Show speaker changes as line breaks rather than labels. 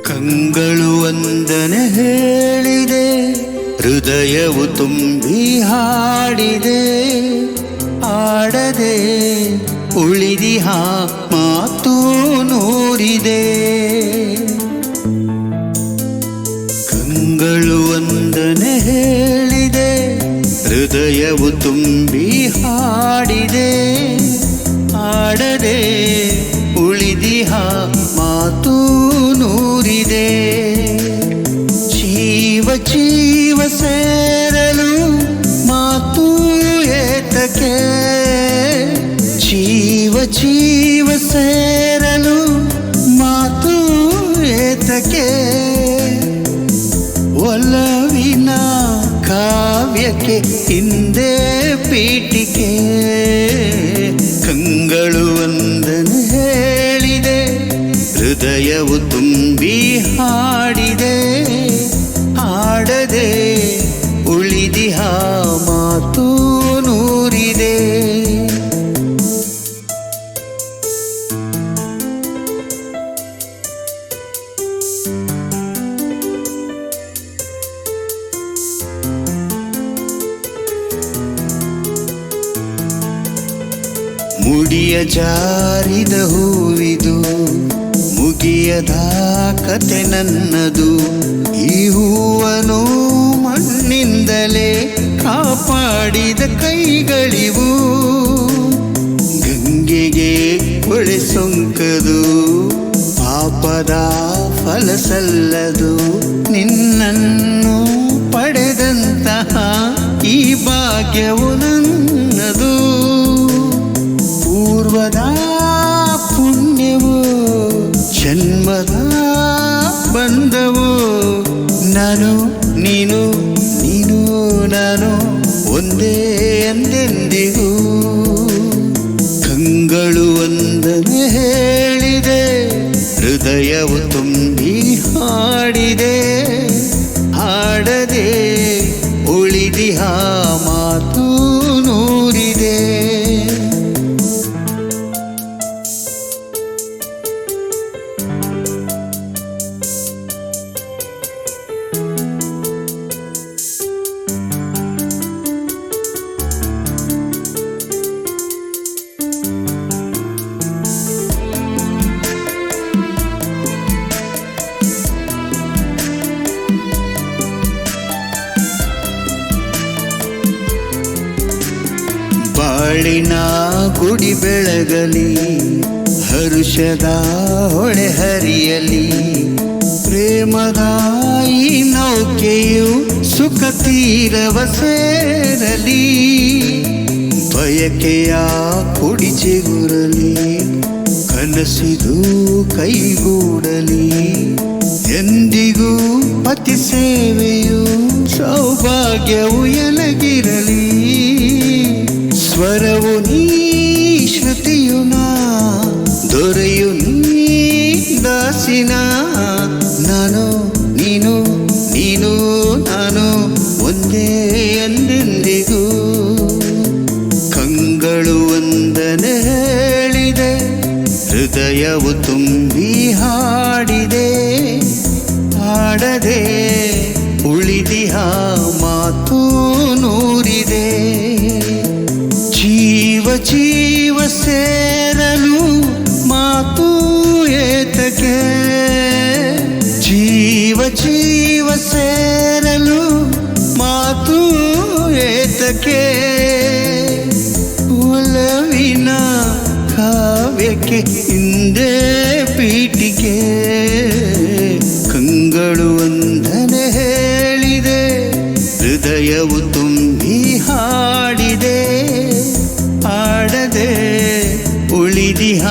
ಕಂಗಳು ವಂದನೆ ಹೇಳಿದೆ, ಹೃದಯವು ತುಂಬಿ ಹಾಡಿದೆ. ಆಡದೆ ಉಳಿದಿಹ ಮಾತು ನೂರಿದೆ. ಕಂಗಳು ವಂದನೆ ಹೇಳಿದೆ, ಹೃದಯವು ತುಂಬಿ ಹಾಡಿದೆ. ಆಡದೆ ಉಳಿದಿಹ ಮಾತು ನೂರಿದೆ. ಜೀವ ಜೀವ ಸೇರಲು ಮಾತು ಏತಕ್ಕೆ, ಜೀವ ಜೀವ ಸೇರಲು ಮಾತು ಏತಕ್ಕೆ. ಒಲವಿನ ಕಾವ್ಯಕ್ಕೆ ಹಿಂದೆ ಪೀಠಿಕೆ. ಕಂಗಳು ವಂದನೆ ಹೇಳಿದೆ, ಹೃದಯವು ತುಂಬಿ ಹಾಡಿದೆ. ಹಾಡದೆ ಉಳಿದಿಹ ಮಾತು ನೂರಿದೆ. ಮುಡಿಯ ಜಾರಿದ ಹೂವಿದು, ಮುಗಿಯದ ಕತೆ ನನ್ನದು. ಈ ಹೂವನು ಮಣ್ಣಿಂದಲೇ ಕಾಪಾಡಿದ ಕೈಗಳಿವು. ಗಂಗೆಗೆ ಹೊಳೆ ಸೊಂಕದು, ಪಾಪದ ಫಲ ಸಲ್ಲದು. ನಿನ್ನನ್ನು ಪಡೆದಂತಹ ಈ ಭಾಗ್ಯವು ನನ್ನದು. ಪೂರ್ವದ ಪುಣ್ಯವು, ಜನ್ಮದ ಬಂಧವು. ನಾನು ನೀನು, ನೀನು ನಾನು ಒಂದೇ ಎಂದೆಂದಿಗೂ. ಕಂಗಳು ವಂದನೆ ಹೇಳಿದೆ, ಹೃದಯವು ತುಂಬಿ ಹಾಡಿದೆ. ಹಾಡದೆ ಉಳಿದಿಹ ಮಾತು ನೂರಿದೆ. ಬಾಳಿನ ಗುಡಿ ಬೆಳಗಲಿ, ಹರುಷದ ಹೊಳೆ ಹರಿಯಲಿ. ಪ್ರೇಮದ ಈ ನೌಕೆಯು ಸುಖ ತೀರವ ಸೇರಲಿ. ಬಯಕೆಯ ಕುಡಿ ಚಿಗುರಲಿ, ಕನಸಿದು ಕೈಗೂಡಲಿ. ಎಂದಿಗೂ ಪತಿ ಸೇವೆಯು ಸೌಭಾಗ್ಯವು ಎನಗಿರಲಿ. ಸ್ವರವು ನೀ, ಶ್ರುತಿಯು ನಾ, ದೊರೆಯು ನೀ ದಾಸಿನ. ನಾನು ನೀನು, ನೀನು ನಾನು ಒಂದೇ ಎಂದೆಂದಿಗೂ. ಕಂಗಳು ವಂದನೆ ಹೇಳಿದೆ, ಹೃದಯವು ತುಂಬಿ ಹಾಡಿದೆ. ಹಾಡದೆ ಉಳಿದಿಹ ಮಾತು ನೂರಿದೆ. ಜೀವ ಜೀವ ಸೇರಲು ಮಾತು ಏತಕ್ಕೆ, ಜೀವ ಜೀವ ಸೇರಲು ಮಾತು ಏತಕ್ಕೆ. ಒಲವಿನ ಕಾವ್ಯಕ್ಕೆ ಹಿಂದೆ ಪೀಠಿಕೆ. ಕಂಗಳು ವಂದನೆ ಹೇಳಿದೆ, ಹೃದಯವು ತುಂಬಿ ಹಾಡಿದೆ. ಆಡದೆ ಉಳಿದಿಹ